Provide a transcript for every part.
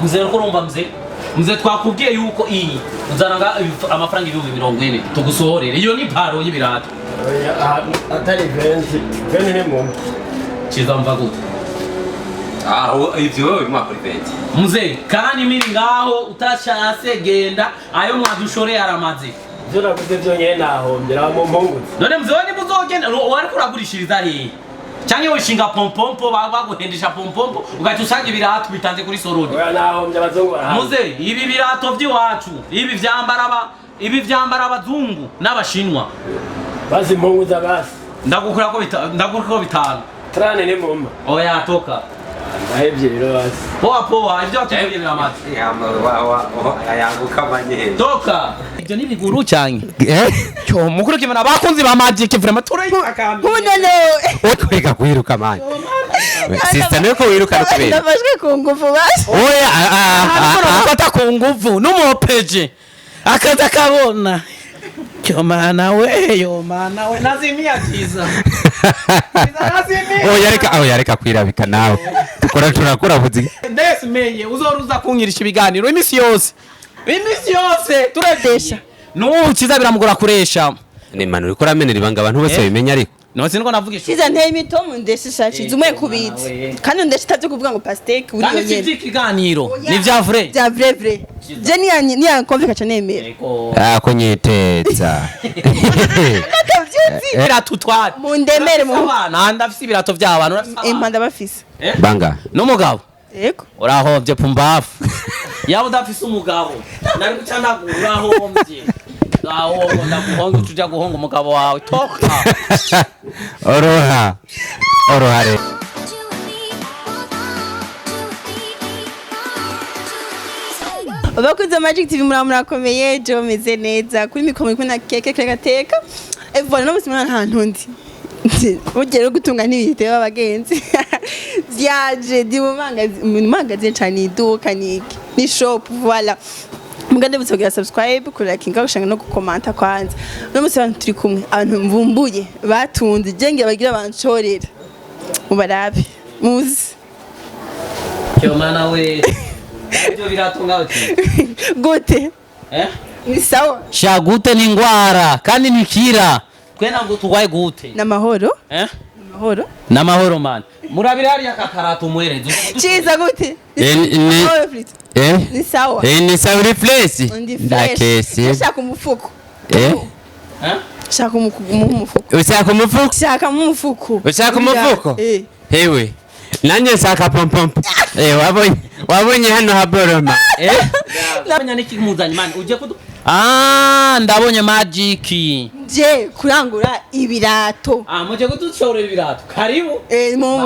mzee ko urumva mzee twakubwiye yuko iyi uzaranga amafaranga 240 tugusohorere iyo ni paro y'ibirato atari 20 hemo chiza mva gute aho ivyo bimwa kuri 20 mzee kandi miri ngaho utashase genda ayo mwadushore aramaze byo naguze byo nyene naho mbira mu mpungu none mzee ni muzogenda wari kuragurishiriza he cyangwa wishinga pompompo baguhendesha pompompo ugahita usanga ibirato bitanze kuri sorodi oya naho by'abazungu muze ibi birato by'iwacu ibi vyambara abazungu n'abashinwa basi mpungu za basi ndagukura ko bitanu trane ne mumba oya toka ahebye rero basi poa ibyo atubwiye biramaze ayanguka manye toka ibyo ni biguru cyane cyo mukuru kimana bakunzi ba magic vraiment turayi akambi kwega kwiruka manje sister nuko wiruka rukubera ndafashwe ku nguvu basi oya gufata ku nguvu n'umupeje akaza kabona yo mana we nazimia kiza oya reka kwirabika nawe tukora turakora buzi ndesmenye uzoruza kunyirisha ibiganiro imisi yose turadesha no kiza biramugora kuresha ni manuri ko ramenera ibanga abantu bose bimenya ariko no siniko navugisha kiza nteye imitomo ndesha shachi zumwe kubitse kandi ndesha tavyo kuvuga ngo pasteke uri yonyene kandi ikiganiro ni vya vrai je ni yankomveka cyane emera ko nyiteza birato twari mu ndemere mu bana ndafise ibirato by'abantu impanda bafise banga n'umugabo yego urahovye pumbafu yaba udafise umugabo nari gucana urahovye aho ndaguhonga tuja guhonga umugabo wawe toka oroha re Abakuze Magic TV murakomeye je meze neza kuri mikoro kuna keke gateka evona no musimana ntantu ndi ugere gutunga n'ibitebe abagenzi vyaje di mu magazi cyane iduka ni shop voilà mugande butogira subscribe kurakinga gushanga no gukomanta kwanza no musimana turi kumwe abantu mvumbuye batunze jenge bagira abanshorera mubarabe muzi cyo mana we ibyo biratunga uti gute ni sawa shagute ni ngwara kandi nikira kwena ngo tugwaye gute namahoro namahoro man murabira hariya kakarato muhereze chiza gute ni sawa ni sawa refresh ndakesi shaka umufuko shaka umufuko ushaka umufuko hewe nanye saka pom wabonye hano haboroma ndabonye n'ikimuzanye man uje kudu ndabonye magic je kurangura ibirato muje kudushorera ibirato karibu mu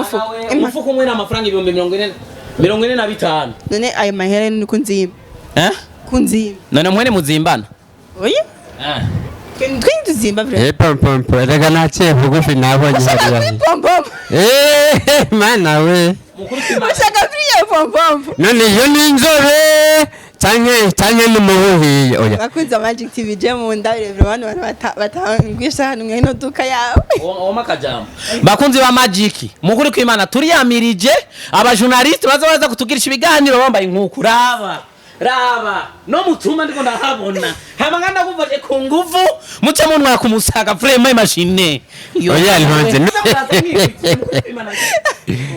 mufuko umwe n'amafaranga 40 none ayo mahere ni kunzimba kunzimba none mwene muzimbana oya Twindu zimba vile. Pom rega nache bugufi nabonye hariya. Pom mana we. Ushaka vile pom. None yo ni inzobe canke n'umuhuhi oya. Bakunze Magic TV je mu ndabire abantu batangwisha hano ngeno duka yawe. Omakajama. Bakunze ba Magic mukuri kwimana turi yamirije aba journalist bazabaza kutugirisha ibiganiro bambaye nkuku raba no mutuma ndiko ndahabona hamanganda kuvaje ku nguvu muce munwa kumusaga frame imagine oya ntonze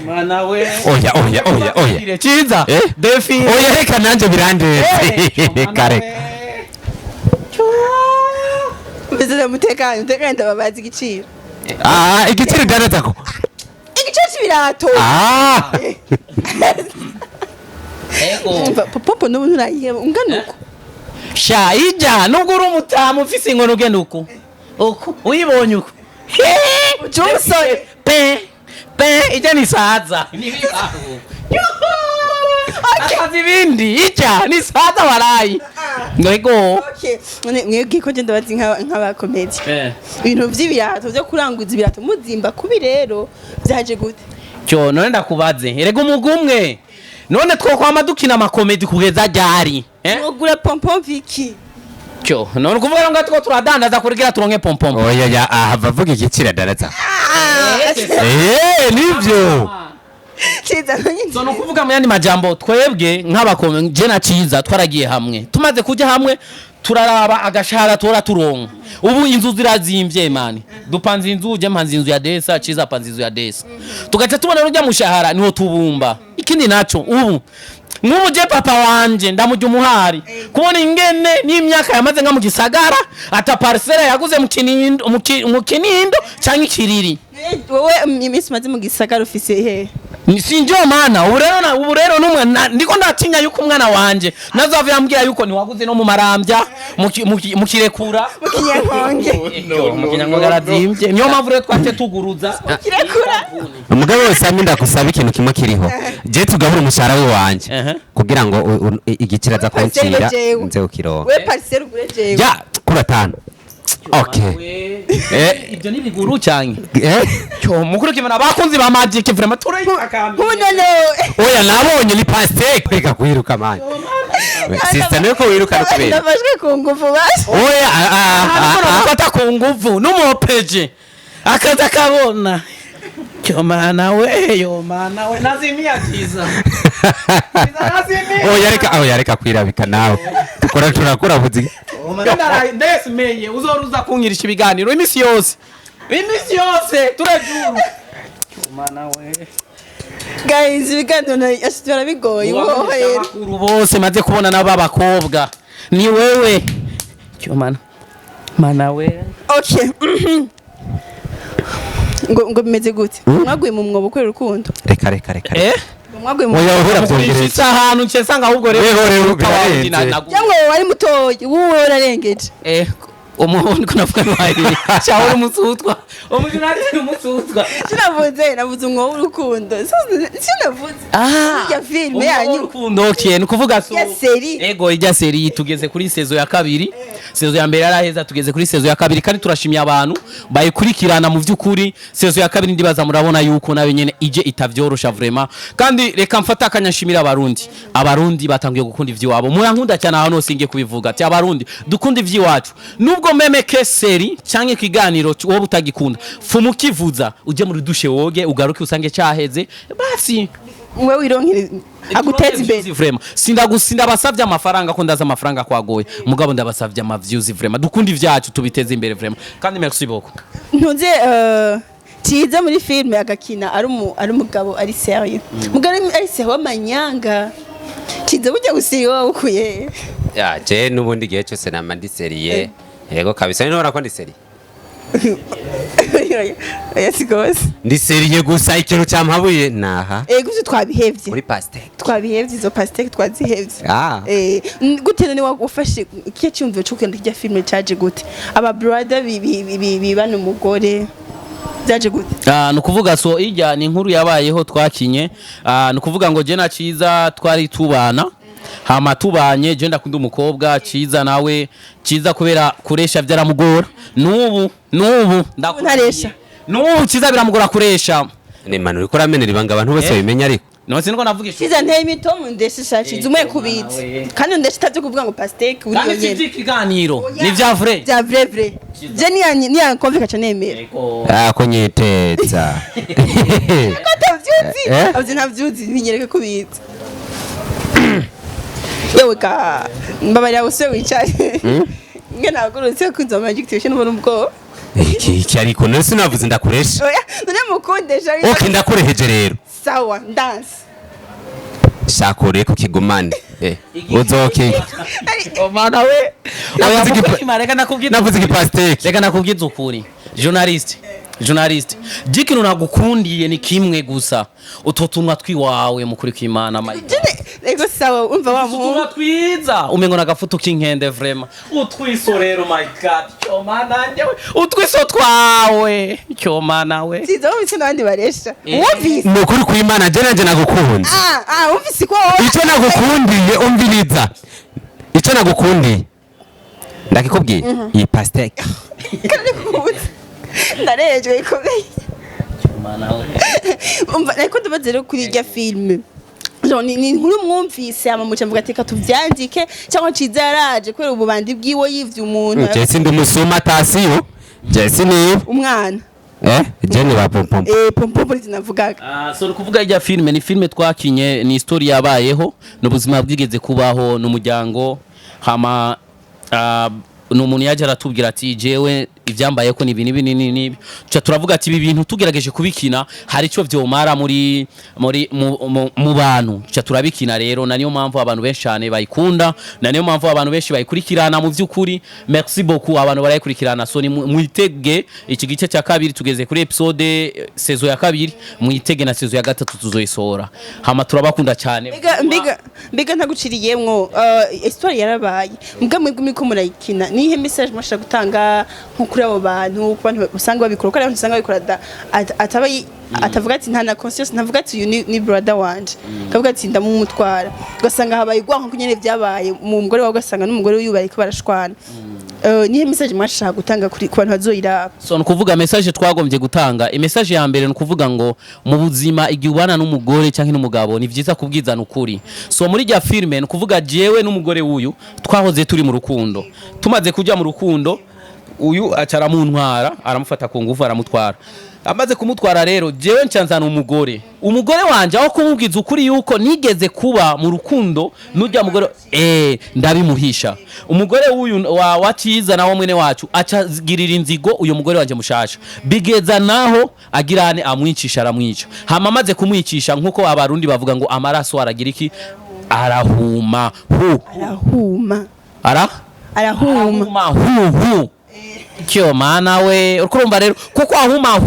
mana we oya chiza defi oya reka nanje birandeze kare Bizera mutekanye ndababaza igiciro igiciro garatako igiciro cy'ibirato Popo no nuraye unganuko sha ija nubwo uri umutamu ufise inkono ugenda uko uyibonye uko umusore pe ija ni saza akazi bindi ija ni saza warayi ngego mwebwe ko genda bazi nk'abakomedi ibintu vy'ibirato byo kuranguza ibirato muzimba kubi rero byaje gute cyo none ndakubaze erega umugumwe none twokwama dukina amakomedi kugeza ryari ugura pompom viki cyo none kuvuga ngo atwo turadandaza kurigira turonke pompom oya hava vuga igiciro daraza nivyo Ciza so no kuvuga mu yandi majambo twebwe nk'abakome je na Ciza twaragiye hamwe tumaze kujya hamwe turaraba agashara tora turonka ubu inzu zirazimvye mani dupanze inzu je mpanze inzu ya Desa Ciza panze inzu ya Desa tugaca tubona rujya mushahara niho tubumba ikindi naco ubu nk'ubu je papa wanje ndamujya umuhari kubona ingene n'imyaka yamaze nka mu gisagara ata parcelle yaguze mu Kinindo canke Kiriri wowe iminsi maze mu gisagara ufise he sinjo mana ubu rero numwe ndiko ndatinya yuko umwana wanje nazava yambwira yuko niwaguze no mu Marambya mu Kirekura mu Kinyankonge arazimvye niyo mpamvu rero twate tuguruza Kirekura umugabo wese ndakusaba ikintu kimwe kiriho je tugabura umushahara we wanje kugira ngo igikiraza kuncira nze ukironka we parcelle ugure jewe ya kura 5 okay ibyo ni biguru cyane cyo mukuru kimana bakunzi ba Magic vraiment turayikambi none oya nabonye ni pasteke reka kwiruka manje sister nuko wiruka rukubera ndafashwe ku ngufu basi oya gufata ku nguvu n'umupeje akaza kabona cyo mana we nazimia Ciza oya reka kwirabika nawe tukora turakora buzi ndesmenye uzoruza kunyirisha ibiganiro imisi yose turajuru mana we guys ibiganiro yashitara bigoye wowe bakuru bose maze kubona nabo abakobwa ni wewe cyo mana we okay ngo bimeze gute mwaguye mu mwobo kwera urukundo reka mwaguye mu oya uhora byongereza ahantu nsanga ahubwo rero cyangwa wari mutoye wowe wararengeje umuhondo kunavuga nawe cyangwa umusutwa umujunari umusutwa navuze umwobo w'urukundo sinavuze ya filme yanyu urukundo ni kuvuga so ya seri ego ijya seri tugeze kuri sezo ya kabiri sezo ya mbere yaraheza tugeze kuri sezo ya kabiri kandi turashimye abantu bayikurikirana mu by'ukuri sezo ya kabiri ndibaza murabona yuko nayo nyene ije itavyorosha vraiment kandi reka mfata akanyashimira abarundi batangiye gukunda ivy'iwabo murankunda cyane aho nose ngiye kubivuga ati abarundi dukunda ivy'iwacu nubwo meme keseri canke kiganiro wowe utagikunda fumukivuza uje muri dushe woge ugaruke usange cyaheze basi wewe wironkere aguteza imbere vraiment sindagusinda basavye amafaranga ko ndaza amafaranga kwagoye mugabo ndabasavye ama views vraiment dukunda ivyacu tubiteze imbere vraiment kandi merci beaucoup ntuze Ciza muri filme agakina ari umugabo ari sérieux mugabo ari sérieux w'amanyanga Ciza burya gusiye wowe ukuye ya je nubundi gihe cyose namandi serie yego kabisa nora ko ndi serie yasigose ndi serie gusa ikintu cyampabuye naha gusa twabihevye muri pasteke twabihevye izo pasteke twazihevye gute ni wafashe kiye cyumvye cyo kwenda kijya filme cyaje gute aba brother bibana umugore byaje gute nukuvuga so ijya ni inkuru yabayeho twakinye nukuvuga ngo je na Ciza twari tubana hama tubanye je ndakunda umukobwa Ciza nawe Ciza kubera kuresha byaramugora nubu ndakuresha nubu Ciza biramugora kuresha ne manu uri kuramenera ibanga abantu bose bimenya ariko no siniko navugisha Ciza nteye imitomo ndeshisha Ciza umwe kubitsa kandi ndeshitavye kuvuga ngo pasteke uri yonyene kandi kiganiro ni vya vrai je ni ya konveka cyane nemera ko nyiteza ko ntavyuzi binyereke kubitsa yewe ka mbabari abuse wicaye nge nagurutse kunza Magic TV n'ubona ubwo iki ariko nese navuze ndakuresha oya none mukundesha okay ndakureheje rero sawa dance shakore ku kigumane uzoke mana we navuze igipasteke reka nakubwiza ukuri journalist jikino nagukundiye ni kimwe gusa utotumwa twiwawe mukuri kw'Imana ego sawa umva wa muhungu twiza umengo nagafutu kinkende vraiment utwiso rero my god cyomana njewe utwiso twawe cyomana we Ciza wumvise n'abandi baresha wumvise mukuri kw'Imana je nanje nagukunze wumvise ko icyo nagukundiye umviriza icyo nagukundiye ndakikubwiye iyi pasteke ndarejwe ikomeye cyomana we umva ariko ndabaze rero kuri irya filme ni nkuru mwumvise amamuca mvuga ati tuvyandike cyangwa Ciza yaraje kwera ububandi bwiwe yivye umuntu Jesse ndi musuma tasiyo Jesse ni umwana Jenny ba pompom pompom zinavugaga so kuvuga ijya filme ni filme twakinye ni story yabayeho n'ubuzima bwigeze kubaho n'umuryango hama n'umuntu yaje aratubwira ati jewe ivyambaye ko ni ibintu binini nibi turavuga ati ibi bintu tugerageje kubikina hari cyo vyomara mu bantu turabikina rero na niyo mpamvu abantu benshi cyane bayikunda na niyo mpamvu abantu benshi bayikurikirana mu vy'ukuri merci beaucoup abantu barayikurikirana so ni muitege iki gice cya kabiri tugeze kuri episode saison ya kabiri muitege na saison ya gatatu tuzoyisora hama turabakunda cyane mbega ntaguciriyemwo histoire yarabaye mbwa mwigumi ko murayikina nihe message mwashaka gutanga kuri abo bantu usanga babikora kandi usanga babikora atavuga ati nta na conscience ntavuga ati uyu ni brother wanje kavuga ati ndamumutwara ugasanga habaye gwanka kunyene byabaye mu mugore wawe ugasanga n'umugore wiyubari ko barashwana nihe message mwashaka gutanga kuri ku bantu bazoyiraba so nukuvuga message twagombye gutanga message ya mbere nukuvuga ngo mu buzima igihe ubana n'umugore cyangwa n'umugabo ni vyiza kubwizana ukuri so muri rya filme nukuvuga jewe n'umugore wuyu twahoze turi mu rukundo tumaze kujya mu rukundo uyu acara mu ntwara aramufata ku ngufu aramutwara amaze kumutwara rero jewe ncanzana umugore wanje aho kumubwiza ukuri yuko nigeze kuba mu rukundo n'ujya mugore ndabimuhisha umugore uyu waciza nawo mwene wacu acagirira inzigo uyu mugore wanje mushasha bigeza naho agirane amwicisha aramwica hama amaze kumwicisha nkuko abarundi bavuga ngo amaraso aragira iki arahuma kyo mana we ukurumva rero kuko ahuma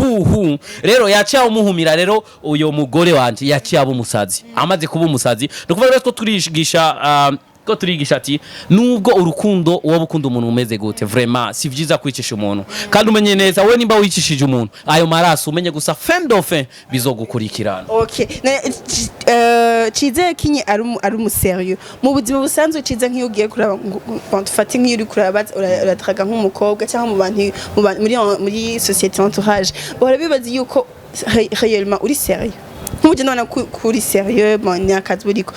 rero yaciye umuhumira rero uyo mugore wanje yaciye abumusazi amaze kuba umusazi dokuvuga rero ko turigisha ati nubwo urukundo uwo bukunda umuntu umeze gute vraiment si vyiza kwicisha umuntu kandi umenye neza we nimba wicishije umuntu ayo maraso umenye gusa fin de fin bizogukurikirana okay cize kinye ari umuserieux mu buzima busanzwe cize nk'iyo ugiye kuraba tufate nk'iyo uri kuraba uratraga nk'umukobwa cyangwa mu bantu muri société entourage bahora bibaza yuko réellement uri sérieux nk'ubuje none kuri sérieux ni akazi buriko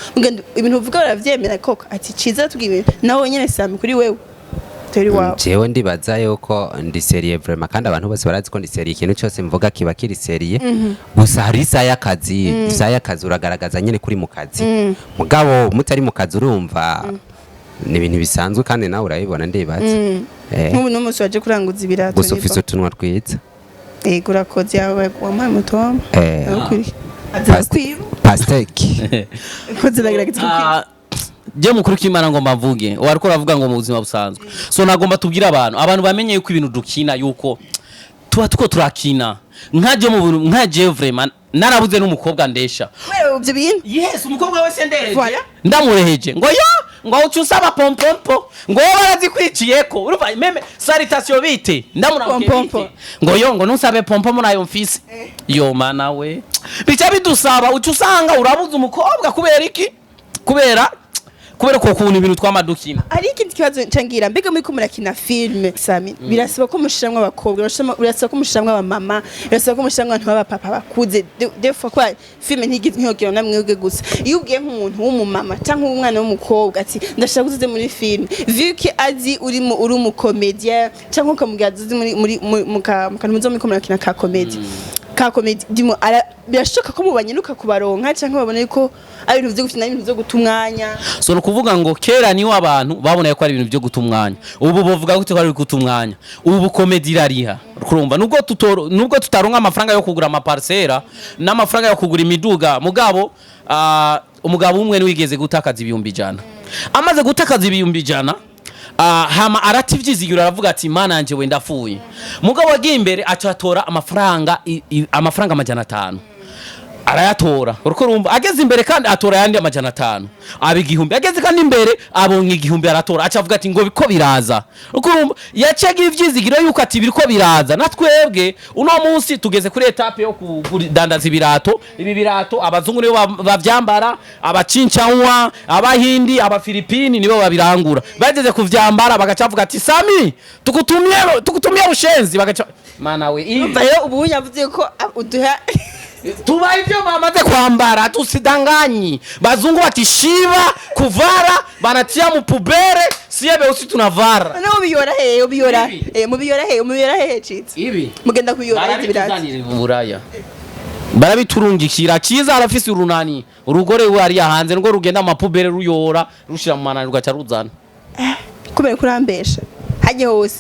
ibintu uvuga baravyemera koko ati ciza tubwiye nawe nyene sami kuri wewe jewe ndibaza yuko ndi serie vraiment kandi abantu bose barazi ko ndi serie ikintu cyose mvuga kiba kiri serie gusa hari isaha y'akazi uragaragaza nyene kuri mu kazi mugabo mutari mu kazi urumva ni ibintu bisanzwe kandi nawe urabibona ndibaza nk'ubu n'umunsi waje kuranguza ibirato gusa ufise utunwa twiza urakoze yawe wampaye umutombo pasteki je mukuru kimana ngo mbavuge wariko ravuga ngo mu buzima busanzwe so nagomba tubwira abantu bamenye yuko ibintu dukina yuko tuko turakina nkaje vraiment narabuze n'umukobwa ndesha wewe uvyo bintu yes umukobwa wese ndereje ndamureheje ngo ngo ucusaba pompompo ngo barazikwiciyeko urumva meme salutation bite ndamuramukebite ngo nusabe pompompo nayo mfise yo mana we bica bidusaba ucusanga urabuze umukobwa kubera iki kubera ko kuntu ibintu twamadukina ari ikindi kibazo cangira mbega muri ko murakina film Sami birasaba ko mushiramwe abakobwa birasaba ko mushiramwe abamama birasaba ko mushiramwe abantu baba papa bakuze des fois kwa film ntigize nkiyogera namwe gusa iyo ubwiye nk'umuntu w'umumama cyangwa umwana w'umukobwa ati ndashaka kuzize muri film vu que azi uri mu comédien cyangwa ukamubyaza muri mukanumuzo muri ko murakina ka comédie dimo birashoka ko mubanyiruka kubaronka cyangwa babona yuko ari ibintu byo gukina ibintu byo gutumwanya so no kuvuga ngo kera niho abantu babona ko ari ibintu byo gutumwanya ubu bovuga gute ko ari gutumwanya ubu comedy irariha kurumva nubwo tutaronka amafaranga yo kugura amaparcela n'amafaranga yo kugura imiduga mugabo umugabo umwe wigeze gutakaza 100 amaze gutakaza 100 hama arativyizigira aravuga ati mana yanje we ndafuye mugabo wagiye imbere acatora amafaranga 500 arayatora uruko rumva ageze imbere kandi atora yandi 500 abigihumbi ageze kandi imbere abonye igihumbi aratora acavuga ati ngo biko biraza uruko rumva yacega ivyizigiro yuko ati biriko biraza natwebwe uno munsi tugeze kuri etape yo kudandaza ibirato ibi birato abazungu nibo bavyambara abacincanwa abahindi abafilipini nibo babirangura bageze kuvyambara bagacavuga ati Sami tukutumye rushenzi bagaca mana we rero ubu yavuze ko uduha tuba ivyo bamaze kwambara tusidanganyi. Bazungu bati shiba kuvara banatia mu pubere siye beusi tunavara. No ubiyora he ubiyora mubiyora he Ciza Ibi mugenda kuyora ibirati barabituzanira mu buraya barabiturungikira Ciza arafise urunani urugore we ari hanze ngo rugenda mu mapubere ruyora rushira mu manani rugaca ruzana kubera kurambesha haje hose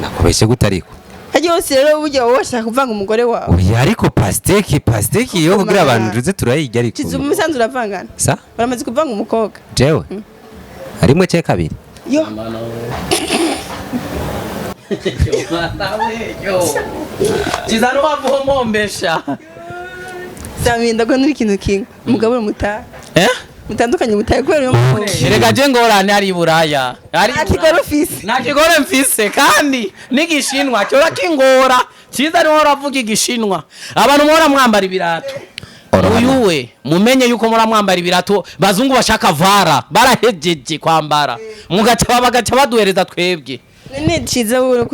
nakubeshe gutariko haje hose rero burya wowe washaka kuvanga umugore wawe oya ariko pasteki yo kugira abantu ruze turayirya ariko Ciza umusanzu uravangana sa baramaze kuvanga umukobwa jewe harimwe cye kabiri yo Ciza no bavomombesha Saminda ko nuri kintu kimwe umugabo mutaha mutandukanye mutahe kubera yo mukobwa Erega je ngorane ari buraya ari akigoro office nakigore mfise kandi nigishinwa cyo kingora Ciza niho ravuga igishinwa abantu mora mwambara ibirato uyuwe mumenye yuko mora mwambara ibirato bazungu bashaka vara barahejeje kwambara bagaca baduhereza twebwe none Ciza wowe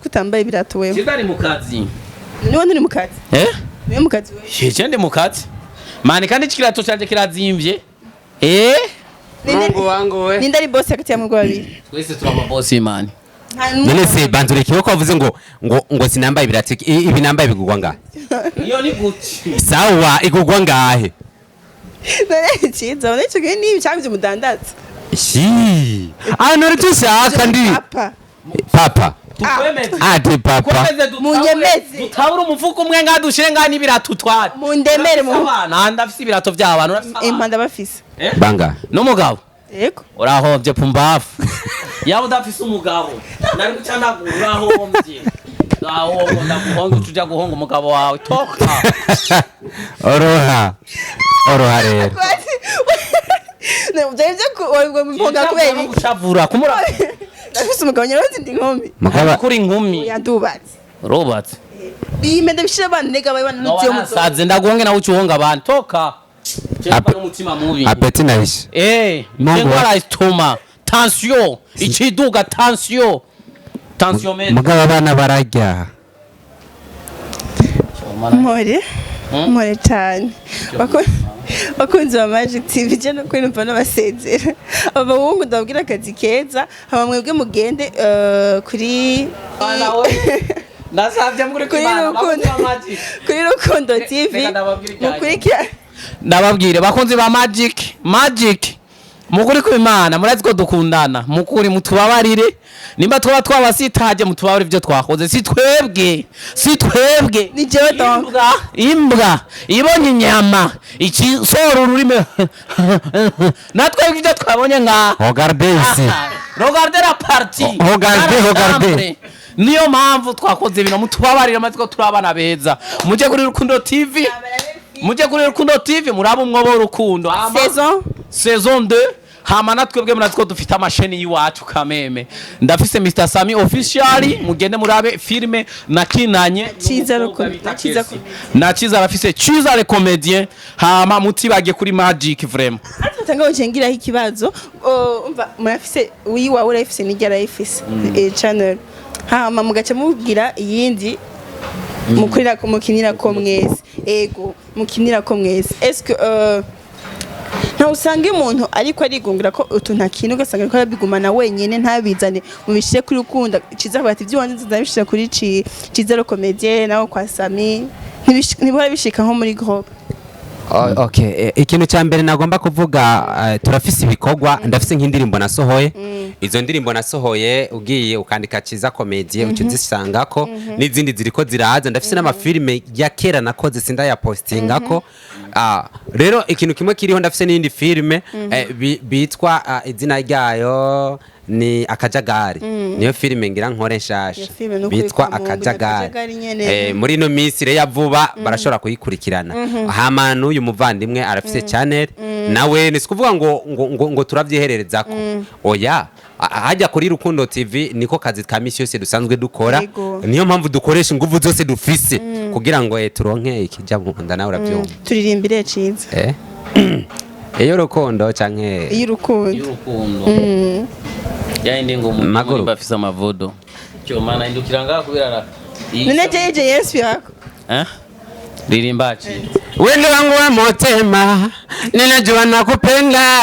kutambaye ibirato wewe Ciza ari mu kazi niwe nturi mu kazi niwe mu kazi wewe Jeje ndi mu kazi mani kandi ikirato cyaje kirazimvye Mungu wangu we Ninda ari boss hagati ya mugabo babiri twese turaba boss imani none se banzure kiyo ko avuze ngo sinambaye ibirati ibi nambaye bigugwa ngahe iyo ni guti sawa igugwa ngahe none Ciza none cyo nibi cyangwa umudandaza shi none tushaka ndi papa tukwemeze ati papa munyemeze dutabura umufuko umwe ngadushire ngani ibirato twari mundemere mu bana ndafise ibirato by'abantu impanda bafise banga n'umugabo yego urahombye pumbafu yaba udafise umugabo nari gucana urahombye ahongo ndaguhonga tuja guhonga umugabo wawe toka oroha rero ne uvye ko mponga kubera gucavura kumura ndafise umugabo nyaronzi ndi nkombi mugaba kuri inkumi yandubatse robatse bimende bishira abantu nega bayi bana n'utiyo muzo saze ndaguhonge nawe ucuhonga abantu toka cyangwa n'umutima mubi apeti naisha ngwara istoma tension ichiduga tension mede mugaba abana bararya more cyane bakunzi ba Magic TV je no kwinumva n'abasezera abahungu ndabwira akazi keza haba mwebwe mugende kuri ndasavye muri kuri Rukundo TV mukurikira ndababwire bakunzi ba Magic mukuri kw'Imana murazi ko dukundana mukuri mutubabarire nimba twaba twabasitaje mutubabarire ibyo twakoze si twebwe ni jewe donc imbwa ibonye inyama iki soro ururime natwe ibyo twabonye nga regarde la partie regarde niyo mpamvu twakoze ibintu mutubabarire amaze ko turabana beza muje kuri Rukundo TV muraba umwobo Rukundo saison 2 hama natwebwe murazi ko dufite amasheni yiwacu kameme ndafise Mr Sami officially mugende murabe filme nakinanye Ciza Rukundo na Ciza arafise Ciza le comédien hama mutibage kuri Magic vraiment atanga ucengira ikibazo umva murafise wiwa urafise nijya rafise channel hama mugace mubwira iyindi mukinira ko mwese ego mukinira ko mwese est-ce nta usange umuntu ariko arigungira ko utuntu akintu ugasanga ariko arabigumana wenyene ntabizane mubishire kuri Rukundo Ciza bati byonze ndabishira kuri Ciza le comédien naho kwa Sami ntibora bishika nko muri groupe okay ikintu cya mbere nagomba kuvuga turafise ibikorwa ndafise nk'indirimbo nasohoye izo ndirimbo nasohoye ugiye ukandika Ciza comedy ucyo zisangako n'izindi ziriko ziraza ndafise n'amafilme ya kera nakoze sinda ya postingako rero ikintu kimwe kiriho ndafise n'indi filme bitwa izina ryayo ni akajagari niyo filime ngira nkore nshasha bitwa akajagari muri no minsi re yavuba barashobora kuyikurikirana hama n'uyu muvandimwe arafise channel nawe nisikuvuga ngo turavyihererezako oya hajya kuri Rukundo TV niko kazi ka misi yose dusanzwe dukora niyo mpamvu dukoresha ingufu zose dufise kugira ngo turonke ikija bunda nawe uravyumva turirimbire Ciza iyo Rukundo canke iyo Rukundo yaindi ngo umuntu bafise amavodo cyo mana indukira ngaho kubirara none jeje Yesu yako Lilimbachi. Wendo wangu wa motema, ninajua nakupenda.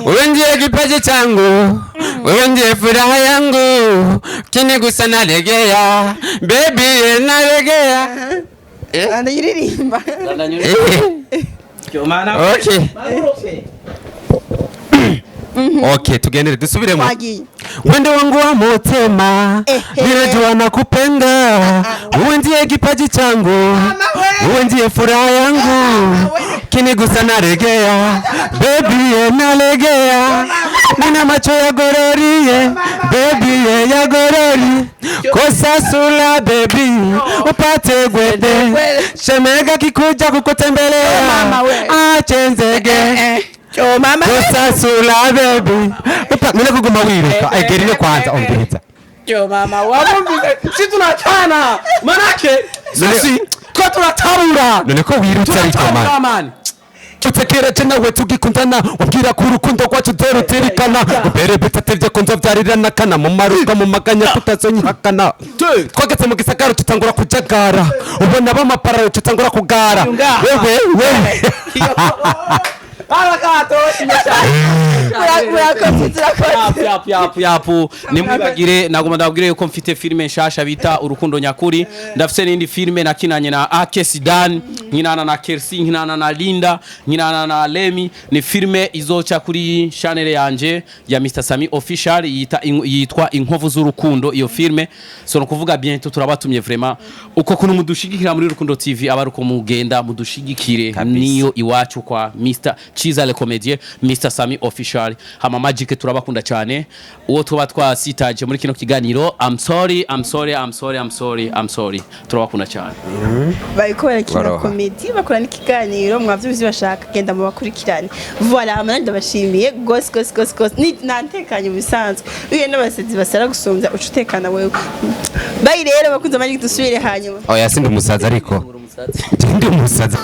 Wewe ndiye kipaji changu, wewe ndiye furaha yangu. Kinigusa nalegea, baby nalegea. Anayiririmba. Okay. Okay, tugendere dusubiremo. Wagiye. Wendo wangu wa motema, ninajua nakupenda. Wewe ndiye kipaji changu, wewe ndiye furaha yangu. Kinigusa nalegea, baby nalegea. Nina macho ya gorori, baby ya gorori. Kosa sula baby, upate gwede. Shemega kikuja kukutembelea, achenzege. Yo mama. Kosa sula baby. Mimi kuguma wiruka, agerine kwanza ongeza. Yo mama, wabumbize. Si tunachana. Manake sisi ko tunatabura. None ko wirutse ariko man. Tutekera tena we tugikundana ubwira ku rukundo rwacu terutirikana ubere bitatevye kunzo vyarirana kana mu maruka mu maganya tutazonyihakana twageze mu gisagara tutangura kujagara ubona bamapara tutangura kugara wewe yapu nimwibagire nagomba ndabwire yuko mfite filime nshasha bita Urukundo Nyakuri. Ndafise n'indi filime nakinanye na Ake Sidan, nkinana na Kersi, nkinana na Linda, nkinana na Lemi. Ni filime izoca kuri channel yanje ya Mr Sami Official yitwa Inkovu z'Urukundo. Iyo filime so no kuvuga bientôt turabatumye vraiment uko kuno mudushigikira muri Rukundo TV abaruko mugenda mudushigikire niyo iwacu kwa Mr Chiza le Comedian, Mr Sami Official. Hama Magic turabakunda cyane. Uwo tuba twasitaje muri kino kiganiro. I'm sorry. Turabakunda cyane. Bariko barakina comedy, bakora n'ikiganiro mwavyo bashaka genda mu bakurikirane. Voilà, amana ndabashimiye gose. Ni nantekanye bisanzwe. Uye n'abasetsi basara gusumbya ucutekana wewe. Bayi rero bakunze Magic dusubire hanyuma. Oya sindi umusaza ariko. Ndi umusaza.